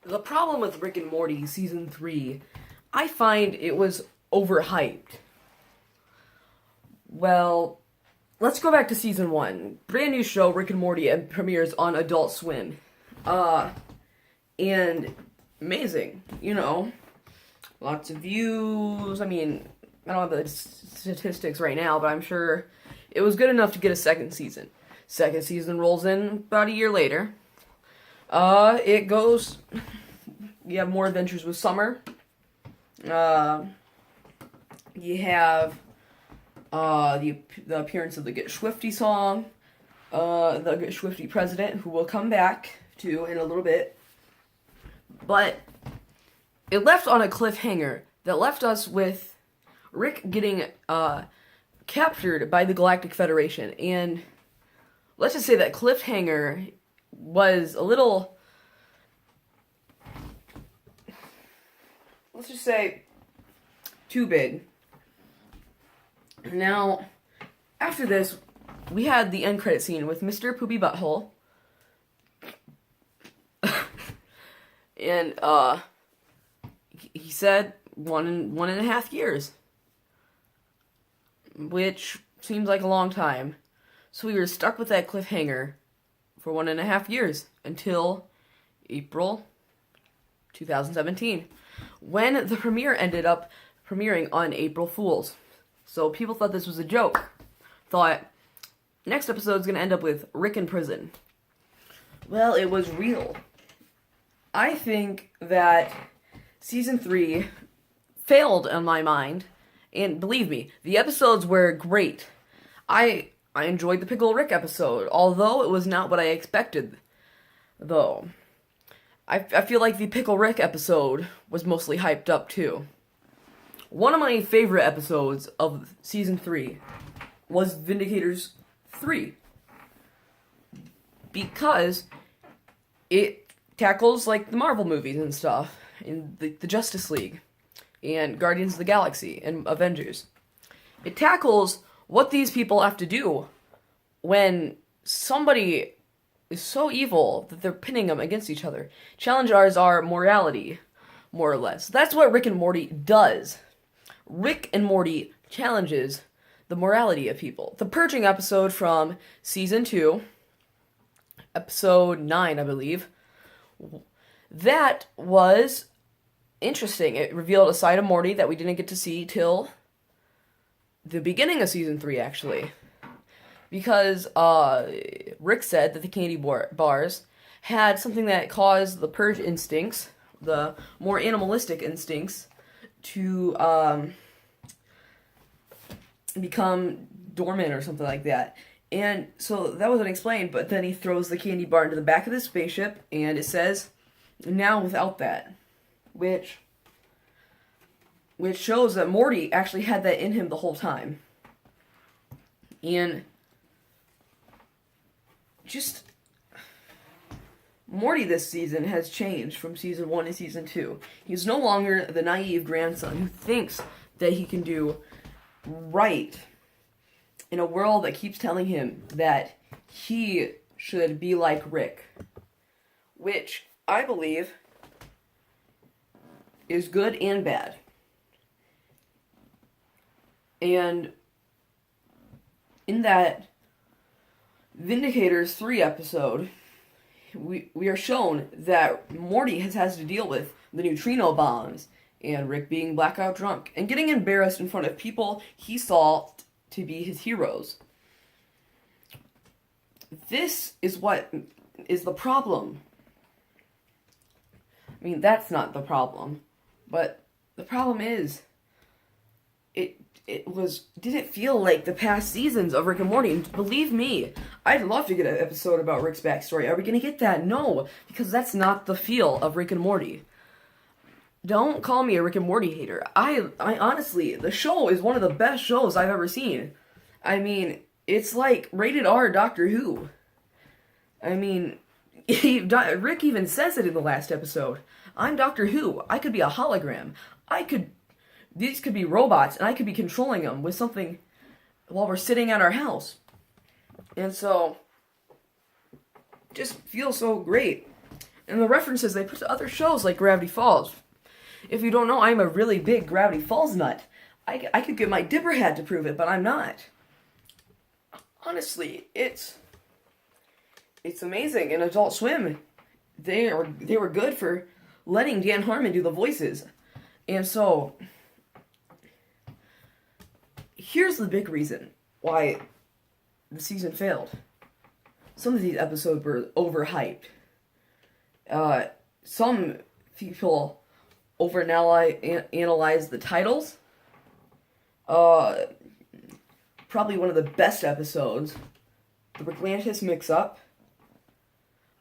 The problem with Rick and Morty season 3, I find it was overhyped. Well, let's go back to season 1. Brand new show, Rick and Morty, and premieres on Adult Swim. And amazing, lots of views. I mean, I don't have the statistics right now, but I'm sure it was good enough to get a second season. Second season rolls in about a year later. It goes. You have more adventures with Summer. You have the appearance of the Get Swifty song, the Get Swifty president, who will come back to in a little bit. But it left on a cliffhanger that left us with Rick getting captured by the Galactic Federation. And let's just say that cliffhanger was a little, let's just say, too big. Now, after this, we had the end credit scene with Mr. Poopy Butthole. And, he said 1.5 years. Which seems like a long time. So we were stuck with that cliffhanger for 1.5 years until April 2017, when the premiere ended up premiering on April Fool's. So people thought this was a joke. Thought, next episode's gonna end up with Rick in prison. Well, it was real. I think that season 3 failed in my mind, and believe me, the episodes were great. I enjoyed the Pickle Rick episode, although it was not what I expected, though. I feel like the Pickle Rick episode was mostly hyped up, too. One of my favorite episodes of season 3 was Vindicators 3. Because it tackles, like, the Marvel movies and stuff, and the Justice League, and Guardians of the Galaxy, and Avengers. It tackles what these people have to do when somebody is so evil that they're pinning them against each other. Challenge ours are morality, more or less. That's what Rick and Morty does. Rick and Morty challenges the morality of people. The Purging episode from season 2, episode 9, I believe, that was interesting. It revealed a side of Morty that we didn't get to see till the beginning of season 3, actually. Because Rick said that the candy bars had something that caused the purge instincts, the more animalistic instincts, to become dormant or something like that. And so that wasn't explained, but then he throws the candy bar into the back of the spaceship, and it says, now without that. Which shows that Morty actually had that in him the whole time. And just Morty this season has changed from season 1 to season 2. He's no longer the naive grandson who thinks that he can do right in a world that keeps telling him that he should be like Rick. Which I believe is good and bad. And in that Vindicators 3 episode, we are shown that Morty has to deal with the neutrino bombs and Rick being blackout drunk and getting embarrassed in front of people he saw to be his heroes. This is what is the problem. I mean, that's not the problem. But the problem is, didn't feel like the past seasons of Rick and Morty. And believe me, I'd love to get an episode about Rick's backstory. Are we going to get that? No, because that's not the feel of Rick and Morty. Don't call me a Rick and Morty hater. I honestly, the show is one of the best shows I've ever seen. I mean, it's like rated R Doctor Who. I mean, Rick even says it in the last episode. I'm Doctor Who. I could be a hologram. These could be robots, and I could be controlling them with something while we're sitting at our house. And so, just feels so great. and the references they put to other shows like Gravity Falls. If you don't know, I'm a really big Gravity Falls nut. I could get my dipper hat to prove it, but I'm not. Honestly, it's amazing. And Adult Swim, they were good for letting Dan Harmon do the voices. And so, here's the big reason why the season failed. Some of these episodes were overhyped. Some people overanalyze the titles. Probably one of the best episodes, the Atlantis mix-up,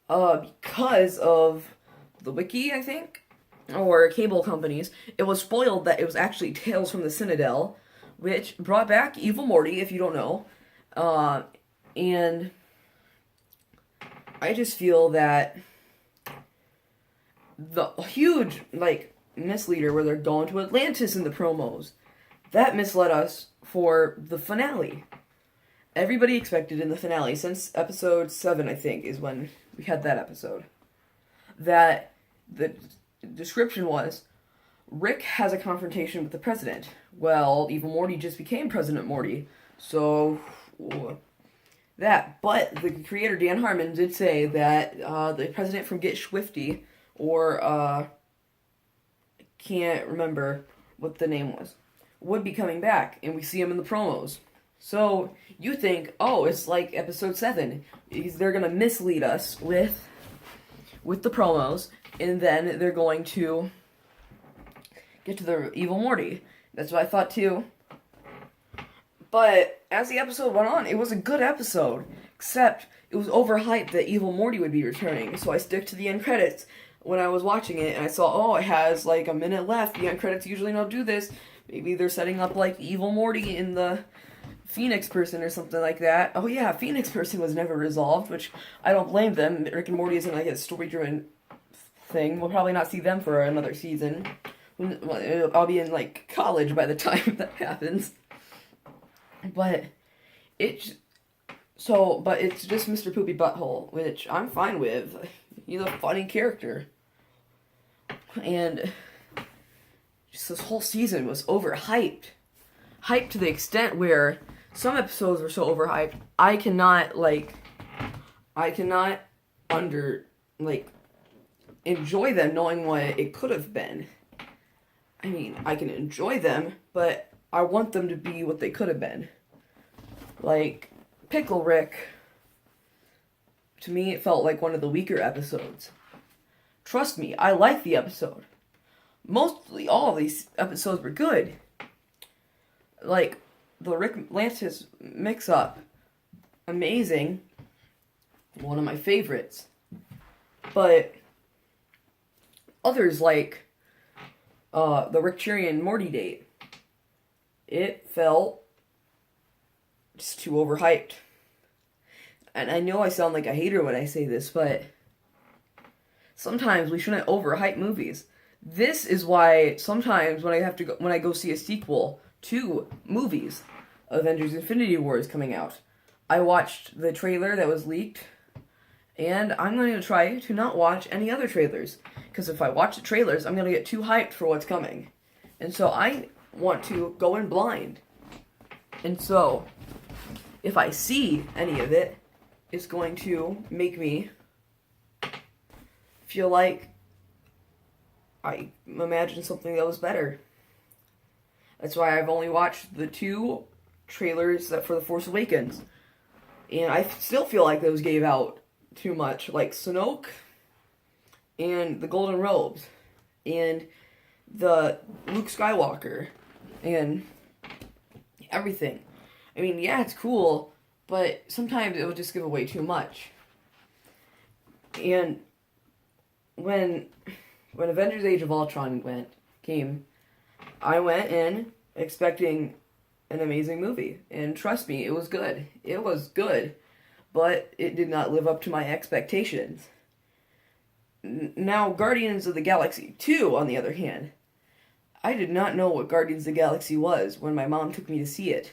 because of the wiki, I think, or cable companies. It was spoiled that it was actually Tales from the Citadel, which brought back Evil Morty, if you don't know, and I just feel that the huge, misleader where they're going to Atlantis in the promos, that misled us for the finale. Everybody expected in the finale, since episode 7, I think, is when we had that episode, that the description was, Rick has a confrontation with the president. Well, Evil Morty just became President Morty, so that. But the creator, Dan Harmon, did say that the president from Get Swifty, or I can't remember what the name was, would be coming back, and we see him in the promos. So you think, oh, it's like episode 7. They're gonna mislead us with the promos, and then they're going to get to the Evil Morty. That's what I thought too. But as the episode went on, it was a good episode, except it was overhyped that Evil Morty would be returning. So I stick to the end credits when I was watching it, and I saw, oh, it has like a minute left. The end credits usually don't do this. Maybe they're setting up like Evil Morty in the Phoenix Person or something like that. Oh yeah, Phoenix Person was never resolved, which I don't blame them. Rick and Morty isn't like a story-driven thing. We'll probably not see them for another season. I'll be in like college by the time that happens. But it's just Mr. Poopy Butthole, which I'm fine with. He's a funny character. And just this whole season was overhyped. Hyped to the extent where some episodes were so overhyped, I cannot enjoy them knowing what it could have been. I mean, I can enjoy them, but I want them to be what they could have been. Like, Pickle Rick, to me, it felt like one of the weaker episodes. Trust me, I like the episode. Mostly all of these episodes were good. Like, the Rick Atlantis mix-up, amazing. One of my favorites. But others like the Rick Cherry and Morty date, it felt just too overhyped. And I know I sound like a hater when I say this, but sometimes we shouldn't overhype movies. This is why sometimes when I go see a sequel to movies, Avengers Infinity War is coming out, I watched the trailer that was leaked, and I'm going to try to not watch any other trailers, because if I watch the trailers, I'm going to get too hyped for what's coming. And so I want to go in blind. And so, if I see any of it, it's going to make me feel like I imagined something that was better. That's why I've only watched the 2 trailers that for The Force Awakens. And I still feel like those gave out too much. Like Snoke and the Golden Robes and the Luke Skywalker and everything. I mean, yeah, it's cool, but sometimes it would just give away too much. And when Avengers Age of Ultron came, I went in expecting an amazing movie. And trust me, it was good. It was good. But it did not live up to my expectations. Now, Guardians of the Galaxy 2, on the other hand, I did not know what Guardians of the Galaxy was when my mom took me to see it.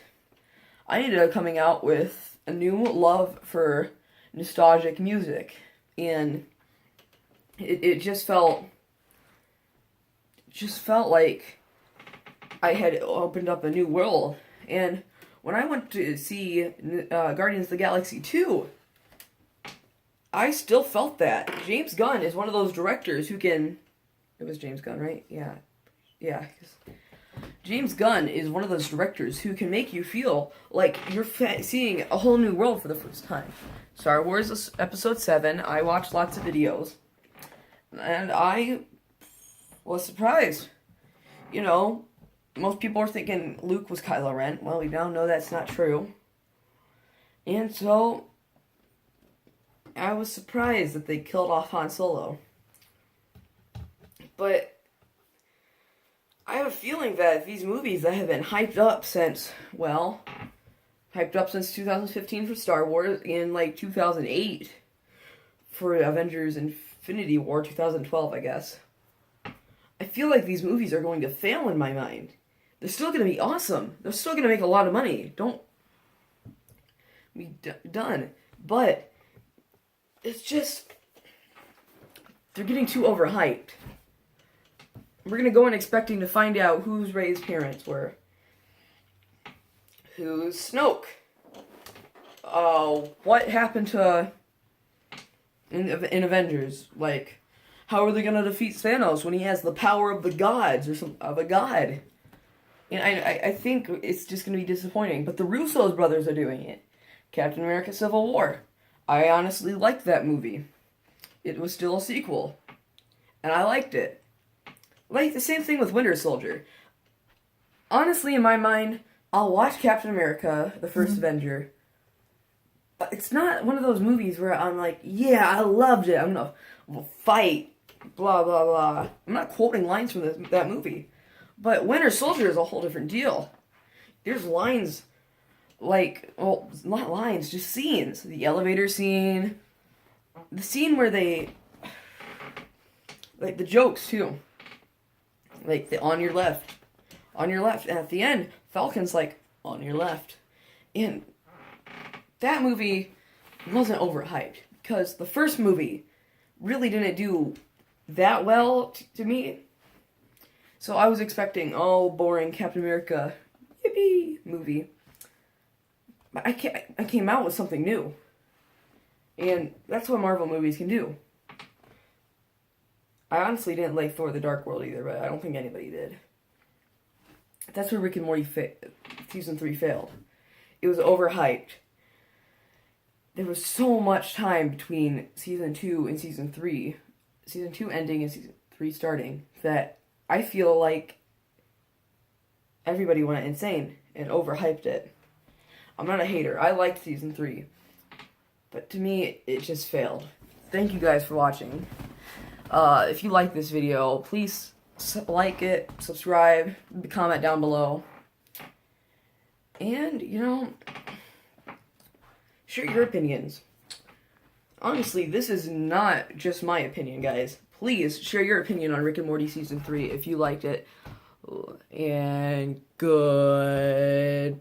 I ended up coming out with a new love for nostalgic music. And It just felt like I had opened up a new world. And when I went to see Guardians of the Galaxy 2, I still felt that. James Gunn is one of those directors who can... It was James Gunn, right? Yeah. Yeah. James Gunn is one of those directors who can make you feel like you're seeing a whole new world for the first time. Star Wars Episode 7, I watched lots of videos, and I was surprised. You know, most people are thinking Luke was Kylo Ren. Well, we now know that's not true. And so, I was surprised that they killed off Han Solo. But I have a feeling that these movies that have been hyped up since 2015 for Star Wars, and like 2008 for Avengers Infinity War, 2012, I guess. I feel like these movies are going to fail in my mind. They're still going to be awesome. They're still going to make a lot of money. Don't be done. But it's just, they're getting too overhyped. We're going to go in expecting to find out who's Rey's parents were. Who's Snoke? What happened to... In Avengers? Like, how are they going to defeat Thanos when he has the power of the gods, or of a god? And I think it's just going to be disappointing. But the Russo's brothers are doing it. Captain America Civil War. I honestly liked that movie. It was still a sequel. And I liked it. Like, the same thing with Winter Soldier. Honestly, in my mind, I'll watch Captain America, the first Avenger, but it's not one of those movies where I'm like, yeah, I loved it, I'm gonna fight, blah, blah, blah. I'm not quoting lines from that movie. But Winter Soldier is a whole different deal. There's lines, like, well, not lines, just scenes. The elevator scene, the scene where they, like, the jokes, too. Like, the on your left. And at the end, Falcon's like, on your left. And that movie wasn't overhyped. Because the first movie really didn't do that well to me. So I was expecting, boring Captain America, yippee, movie. But I came out with something new. And that's what Marvel movies can do. I honestly didn't like Thor: The Dark World either, but I don't think anybody did. That's where Rick and Morty Season 3 failed. It was overhyped. There was so much time between Season 2 and Season 3, Season 2 ending and Season 3 starting, that I feel like everybody went insane and overhyped it. I'm not a hater. I liked Season 3. But to me, it just failed. Thank you guys for watching. If you like this video, please like it, subscribe, comment down below. And, share your opinions. Honestly, this is not just my opinion, guys. Please share your opinion on Rick and Morty Season 3 if you liked it. And goodbye.